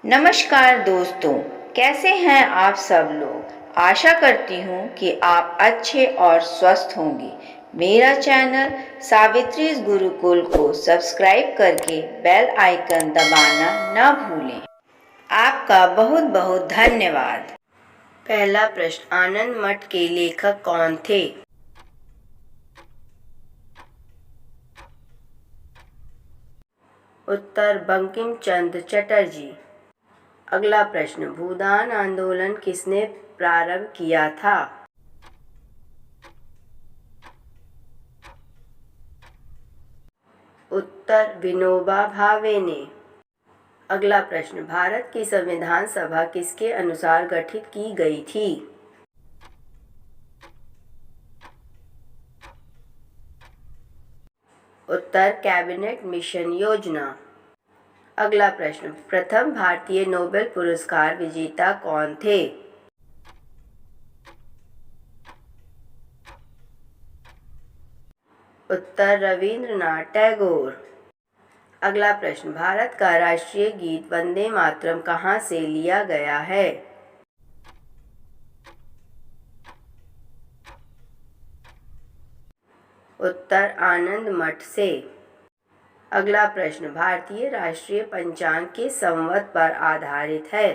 नमस्कार दोस्तों, कैसे हैं आप सब लोग। आशा करती हूँ कि आप अच्छे और स्वस्थ होंगे। मेरा चैनल सावित्री गुरुकुल को सब्सक्राइब करके बेल आइकन दबाना न भूलें। आपका बहुत बहुत धन्यवाद। पहला प्रश्न, आनंद मठ के लेखक कौन थे? उत्तर, बंकिम चंद्र चटर्जी। अगला प्रश्न, भूदान आंदोलन किसने प्रारंभ किया था? उत्तर, विनोबा भावे ने। अगला प्रश्न, भारत की संविधान सभा किसके अनुसार गठित की गई थी? उत्तर, कैबिनेट मिशन योजना। अगला प्रश्न, प्रथम भारतीय नोबेल पुरस्कार विजेता कौन थे? उत्तर, रविंद्रनाथ टैगोर। अगला प्रश्न, भारत का राष्ट्रीय गीत वंदे मातरम कहाँ से लिया गया है? उत्तर, आनंद मठ से। अगला प्रश्न, भारतीय राष्ट्रीय पंचांग किस संवत पर आधारित है?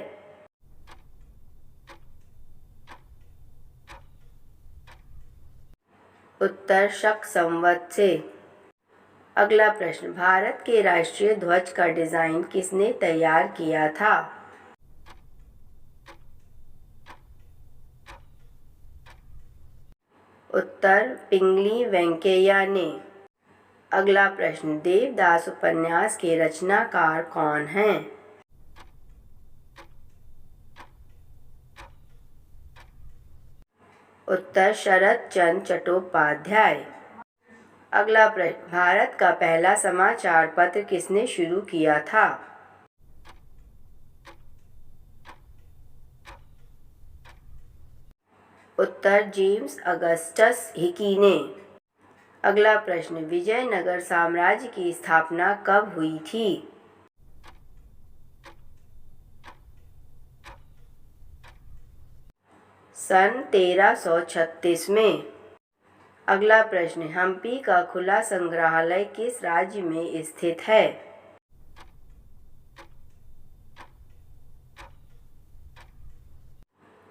उत्तर, शक संवत से। अगला प्रश्न, भारत के राष्ट्रीय ध्वज का डिजाइन किसने तैयार किया था? उत्तर, पिंगली वेंकैया ने। अगला प्रश्न, देवदास उपन्यास के रचनाकार कौन हैं? उत्तर, शरत चंद्र चट्टोपाध्याय। अगला प्रश्न, भारत का पहला समाचार पत्र किसने शुरू किया था? उत्तर, जेम्स अगस्टस हिकी ने। अगला प्रश्न, विजयनगर साम्राज्य की स्थापना कब हुई थी? सन 1336 में। अगला प्रश्न, हम्पी का खुला संग्रहालय किस राज्य में स्थित है?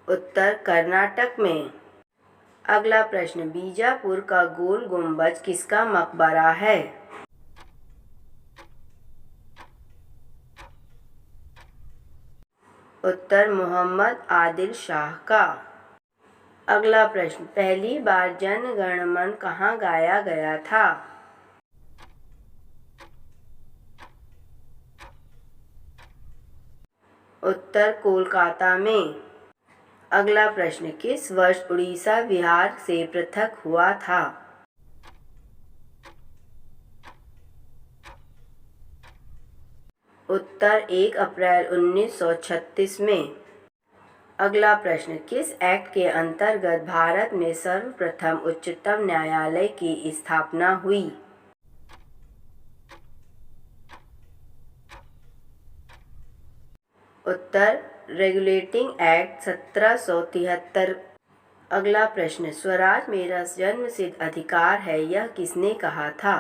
उत्तर, कर्नाटक में। अगला प्रश्न, बीजापुर का गोल गुंबज किसका मकबरा है? उत्तर, मोहम्मद आदिल शाह का। अगला प्रश्न, पहली बार जन गण मन कहाँ गाया गया था? उत्तर, कोलकाता में। अगला प्रश्न, किस वर्ष उड़ीसा बिहार से पृथक हुआ था? उत्तर, 1 अप्रैल 1936 में। अगला प्रश्न, किस एक्ट के अंतर्गत भारत में सर्वप्रथम उच्चतम न्यायालय की स्थापना हुई? उत्तर, रेगुलेटिंग एक्ट 1773। अगला प्रश्न, स्वराज मेरा जन्मसिद्ध अधिकार है, यह किसने कहा था?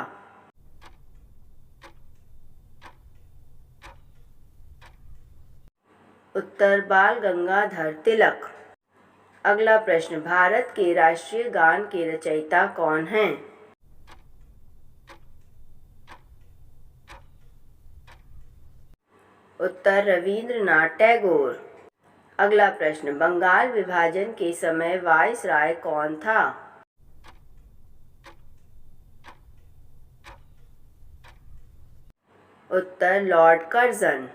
उत्तर, बाल गंगाधर तिलक। अगला प्रश्न, भारत के राष्ट्रीय गान के रचयिता कौन हैं? उत्तर, रविंद्रनाथ टैगोर। अगला प्रश्न, बंगाल विभाजन के समय वायसराय कौन था? उत्तर, लॉर्ड कर्जन।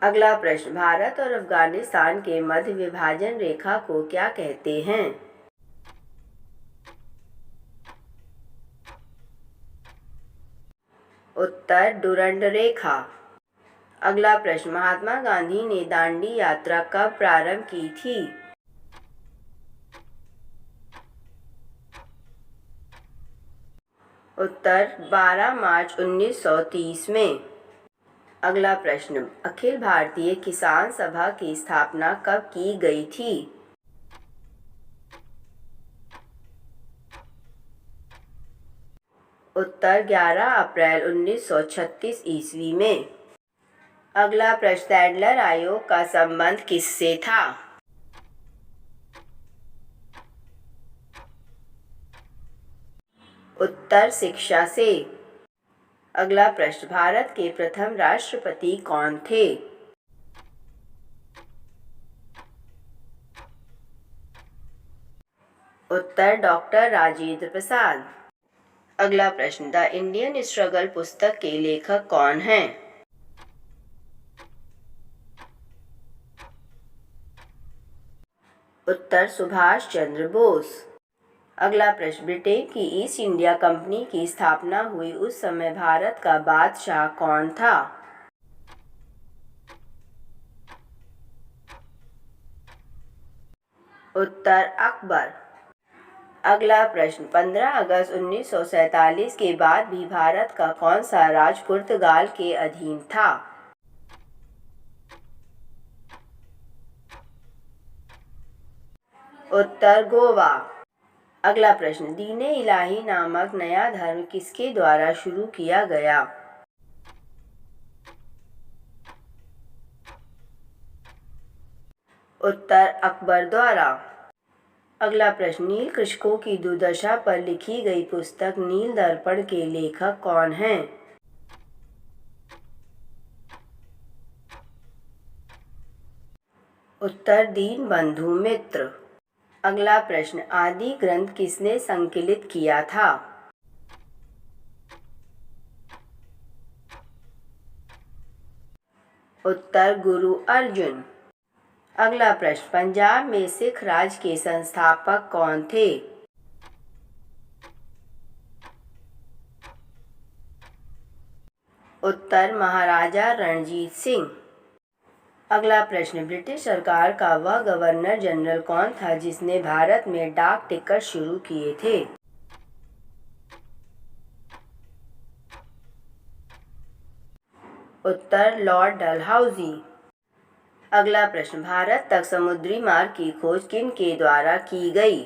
अगला प्रश्न, भारत और अफगानिस्तान के मध्य विभाजन रेखा को क्या कहते हैं? उत्तर, डुरंड रेखा। अगला प्रश्न, महात्मा गांधी ने दांडी यात्रा कब प्रारंभ की थी? उत्तर, 12 मार्च 1930 में। अगला प्रश्न, अखिल भारतीय किसान सभा की स्थापना कब की गई थी? उत्तर 11 अप्रैल 1936 ईस्वी में। अगला प्रश्न, सैडलर आयोग का संबंध किससे था? उत्तर शिक्षा से। अगला प्रश्न, भारत के प्रथम राष्ट्रपति कौन थे? उत्तर डॉक्टर राजेंद्र प्रसाद। अगला प्रश्न, द इंडियन स्ट्रगल पुस्तक के लेखक कौन हैं? उत्तर सुभाष चंद्र बोस। अगला प्रश्न, ब्रिटेन की ईस्ट इंडिया कंपनी की स्थापना हुई उस समय भारत का बादशाह कौन था? उत्तर अकबर। अगला प्रश्न, 15 अगस्त 1947 के बाद भी भारत का कौन सा राज्य पुर्तगाल के अधीन था? उत्तर गोवा। अगला प्रश्न, दीन-ए इलाही नामक नया धर्म किसके द्वारा शुरू किया गया? उत्तर अकबर द्वारा। अगला प्रश्न, नील कृषकों की दुर्दशा पर लिखी गई पुस्तक नील दर्पण के लेखक कौन हैं? उत्तर दीनबंधु मित्र। अगला प्रश्न, आदि ग्रंथ किसने संकलित किया था? उत्तर गुरु अर्जुन। अगला प्रश्न, पंजाब में सिख राज के संस्थापक कौन थे? उत्तर महाराजा रणजीत सिंह। अगला प्रश्न, ब्रिटिश सरकार का वह गवर्नर जनरल कौन था जिसने भारत में डाक टिकट शुरू किए थे? उत्तर लॉर्ड डलहौजी। अगला प्रश्न, भारत तक समुद्री मार्ग की खोज किन के द्वारा की गई?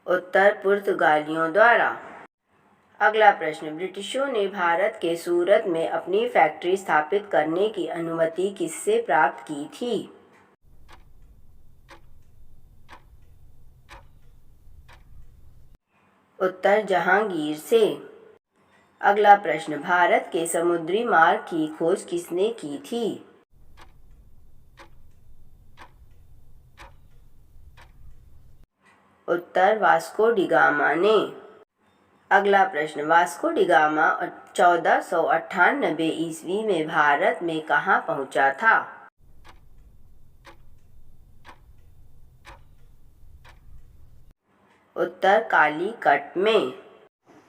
उत्तर पुर्तगालियों द्वारा। अगला प्रश्न, ब्रिटिशों ने भारत के सूरत में अपनी फैक्ट्री स्थापित करने की अनुमति किससे प्राप्त की थी? उत्तर जहांगीर से। अगला प्रश्न, भारत के समुद्री मार्ग की खोज किसने की थी? उत्तर वास्को डी गामा ने। अगला प्रश्न, वास्को डी गामा 1498 ईस्वी में भारत में कहाँ पहुँचा था? उत्तर कालीकट में।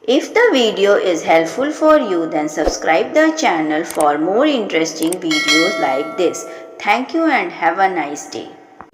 If the video is helpful for you, then subscribe the channel for more interesting videos like this. Thank you and have a nice day.